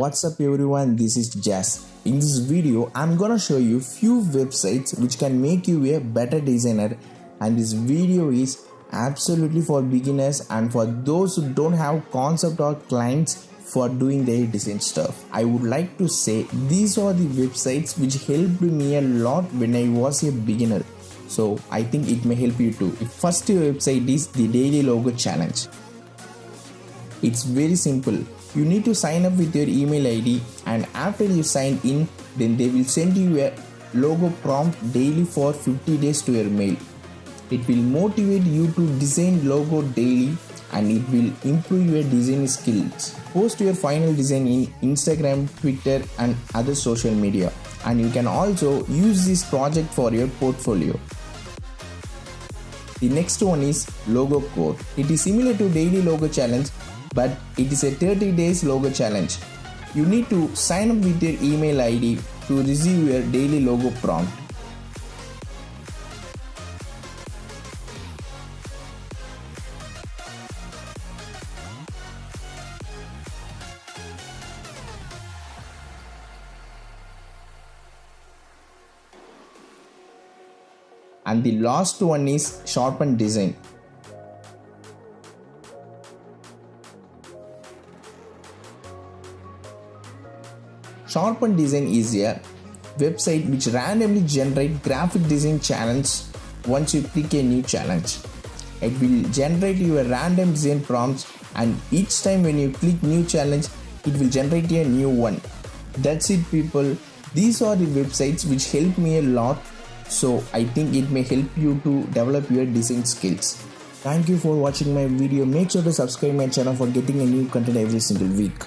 What's up everyone, this is Jazz. In this video, I'm gonna show you few websites which can make you a better designer, and this video is absolutely for beginners and for those who don't have concept or clients for doing their design stuff. I would like to say these are the websites which helped me a lot when I was a beginner. So I think it may help you too. The first website is the Daily Logo Challenge. It's very simple. You need to sign up with your email ID, and after you sign in, then they will send you a logo prompt daily for 50 days to your mail. It will motivate you to design logo daily and it will improve your design skills. Post your final design in Instagram, Twitter and other social media, and you can also use this project for your portfolio. The next one is Logo Code. It is similar to Daily Logo Challenge, but it is a 30 days logo challenge. You need to sign up with your email ID to receive your daily logo prompt. And the last one is Sharpened Design. Sharpened Design is a website which randomly generates graphic design challenges once you click a new challenge. It will generate you a random design prompts, and each time when you click new challenge, it will generate a new one. That's it people. These are the websites which help me a lot, so I think it may help you to develop your design skills. Thank you for watching my video. Make sure to subscribe my channel for getting a new content every single week.